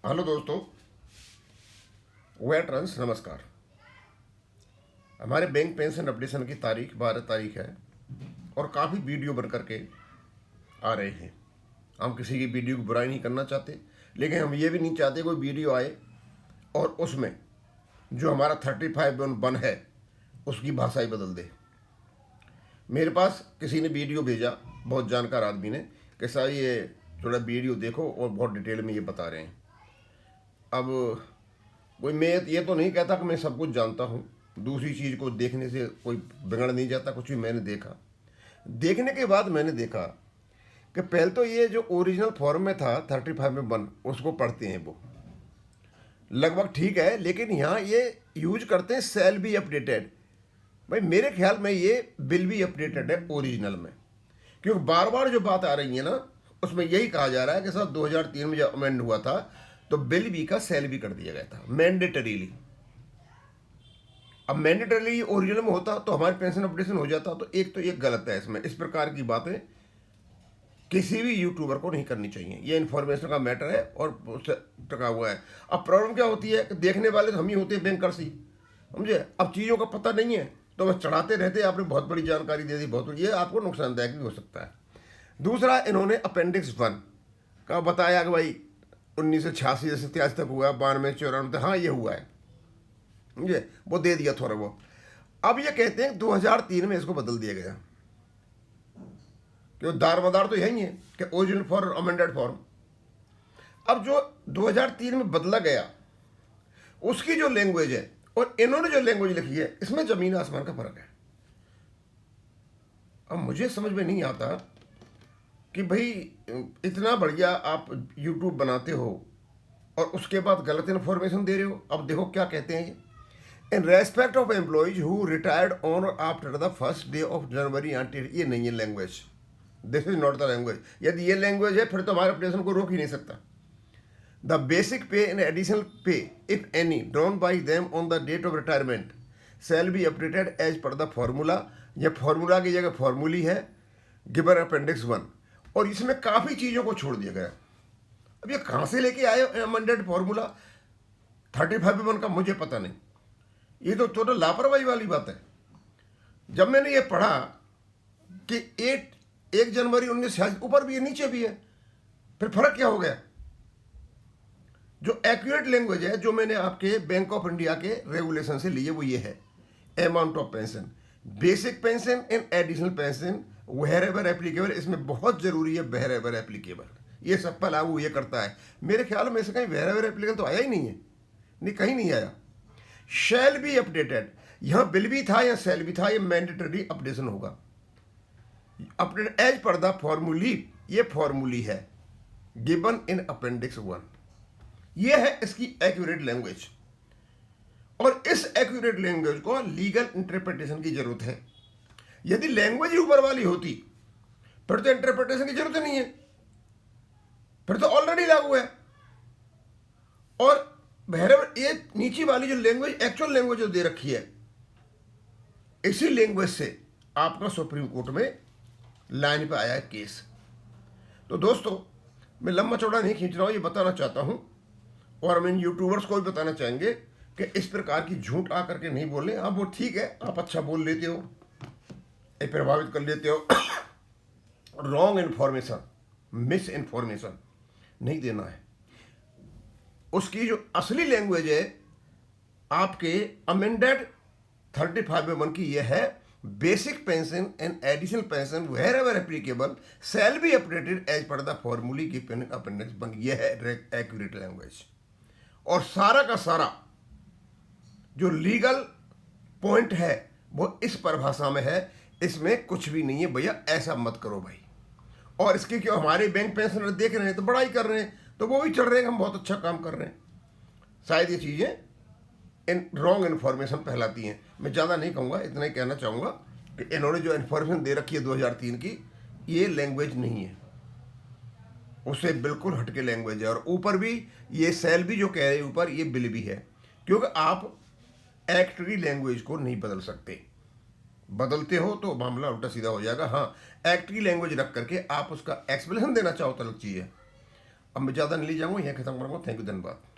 Hello दोस्तों, wait runs नमस्कार। हमारे बैंक पेंशन अपडेशन की तारीख 12 तारीख है और काफ़ी वीडियो बन करके आ रहे हैं। हम किसी की वीडियो की बुराई नहीं करना चाहते, लेकिन हम ये भी नहीं चाहते कोई वीडियो आए और उसमें जो हमारा 35(1) है उसकी भाषा ही बदल दे। मेरे पास किसी ने वीडियो भेजा, बहुत जानकार आदमी ने, कि साहब ये थोड़ा वीडियो देखो और बहुत डिटेल में ये बता रहे हैं। अब कोई मैं ये तो नहीं कहता कि मैं सब कुछ जानता हूँ। दूसरी चीज़ को देखने से कोई बिगड़ नहीं जाता। कुछ भी मैंने देखा, देखने के बाद मैंने देखा कि पहले तो ये जो ओरिजिनल फॉर्म में था 35(1) उसको पढ़ते हैं वो लगभग ठीक है, लेकिन यहाँ ये यूज करते हैं सेल बी अपडेटेड। भाई मेरे ख्याल में ये बिल भी अपडेटेड है ओरिजिनल में, क्योंकि बार बार जो बात आ रही है ना उसमें यही कहा जा रहा है कि साहब 2003 में जब अमेंड हुआ था तो बिल बी का सेल भी कर दिया गया था मैंडेटरीली। अब मैंडेटरी ओरिजिनल में होता तो हमारी पेंशन अपडेशन हो जाता। तो एक गलत है इसमें। इस प्रकार की बातें किसी भी यूट्यूबर को नहीं करनी चाहिए। ये इन्फॉर्मेशन का मैटर है और उससे टका हुआ है। अब प्रॉब्लम क्या होती है कि देखने वाले तो हम ही होते हैं, बैंकर्स ही, समझे। अब चीज़ों का पता नहीं है तो बस चढ़ाते रहते, आपने बहुत बड़ी जानकारी दे दी, बहुत बड़ी, ये आपको नुकसानदायक भी हो सकता है। दूसरा, इन्होंने अपेंडिक्स 1 का बताया कि भाई 1986 से 87 तक हुआ, 92 94 तक, हाँ ये हुआ है, समझे, वो दे दिया थोड़ा वो। अब ये कहते हैं 2003 में इसको बदल दिया गया, क्योंकि दारमदार तो यही है कि ओरिजिनल फॉर अमेंडेड फॉर्म। अब जो 2003 में बदला गया उसकी जो लैंग्वेज है और इन्होंने जो लैंग्वेज लिखी है, इसमें जमीन आसमान का फर्क है। अब मुझे समझ में नहीं आता कि भाई इतना बढ़िया आप यूट्यूब बनाते हो और उसके बाद गलत इन्फॉर्मेशन दे रहे हो। अब देखो क्या कहते हैं ये, in respect of employees who retired on और after the first day of January एंटी। ये नहीं है language, this is not the language. यदि ये लैंग्वेज है फिर तो हमारे अपडेशन को रोक ही नहीं सकता। The basic pay and additional pay if any drawn by them on the date of retirement shall be updated as per the formula. ये फॉर्मूला की जगह फॉर्मूली है गिवन अपेंडिक्स 1, और इसमें काफ़ी चीज़ों को छोड़ दिया गया। अब ये कहाँ से लेके आए अमेंडेड फॉर्मूला 35(1) का, मुझे पता नहीं। ये तो टोटल लापरवाही वाली बात है। जब मैंने ये पढ़ा कि 1 जनवरी 1986 ऊपर भी है नीचे भी है, फिर फर्क क्या हो गया। जो एक्यूरेट लैंग्वेज है जो मैंने आपके बैंक ऑफ इंडिया के रेगुलेशन से लिए वो ये है, amount of pension, basic pension and additional pension wherever applicable. इसमें बहुत जरूरी है वेयर एवर एप्लीकेबल, ये सब पर लागू ये करता है। मेरे ख्याल में से कहीं वेयर एवर एप्लीकेबल तो आया ही नहीं है, नहीं कहीं नहीं आया। शैल बी अपडेटेड, यहां बिल भी था या सेल भी था, ये मैंडेटरी अपडेशन होगा update as per the formulae. ये फॉर्मूली है गिवन इन अपेंडिक्स 1। ये है इसकी एक्यूरेट लैंग्वेज, और इस एक्यूरेट लैंग्वेज को लीगल इंटरप्रिटेशन की जरूरत है। यदि लैंग्वेज ही ऊपर वाली होती फिर तो इंटरप्रिटेशन की जरूरत नहीं है, फिर तो ऑलरेडी लागू है। और बहरहाल ये नीचे वाली जो लैंग्वेज, एक्चुअल लैंग्वेज जो दे रखी है, इसी लैंग्वेज से आपका सुप्रीम कोर्ट में लाइन पे आया है केस। तो दोस्तों, मैं लंबा चौड़ा नहीं खींच रहा हूं, ये बताना चाहता हूं, और हम इन यूट्यूबर्स को भी बताना चाहेंगे कि इस प्रकार की झूठ आकर के नहीं बोले। हाँ वो ठीक है, आप अच्छा बोल लेते हो, प्रभावित कर लेते हो, रॉन्ग इन्फॉर्मेशन, मिस इन्फॉर्मेशन नहीं देना है। उसकी जो असली लैंग्वेज है आपके अमेंडेड 35(1) की यह है, basic pension and additional pension wherever applicable shall be updated as per the formulae given appendix 1। यह है एक्यूरेट लैंग्वेज, और सारा का सारा जो लीगल पॉइंट है वो इस परिभाषा में है। इसमें कुछ भी नहीं है भैया, ऐसा मत करो भाई। और इसके क्यों हमारे बैंक पेंशनर देख रहे हैं तो बड़ाई कर रहे हैं, तो वो भी चढ़ रहे हैं हम बहुत अच्छा काम कर रहे हैं। शायद ये चीज़ें इन रॉन्ग इन्फॉर्मेशन फैलाती हैं। मैं ज़्यादा नहीं कहूँगा, इतना ही कहना चाहूँगा कि इन्होंने जो इन्फॉर्मेशन दे रखी है 2003 की, ये लैंग्वेज नहीं है, उससे बिल्कुल हटके लैंग्वेज है। और ऊपर भी ये सेल भी जो कह रहे हैं ऊपर, ये बिल भी है, क्योंकि आप एक्ट की लैंग्वेज को नहीं बदल सकते। बदलते हो तो मामला उल्टा सीधा हो जाएगा। हाँ, एक्ट की लैंग्वेज रख करके आप उसका एक्सप्लेनेशन देना चाहो तो अलग चीज़ है। अब मैं ज़्यादा नहीं ले जाऊँगा, यहाँ खत्म करूँगा। थैंक यू, धन्यवाद।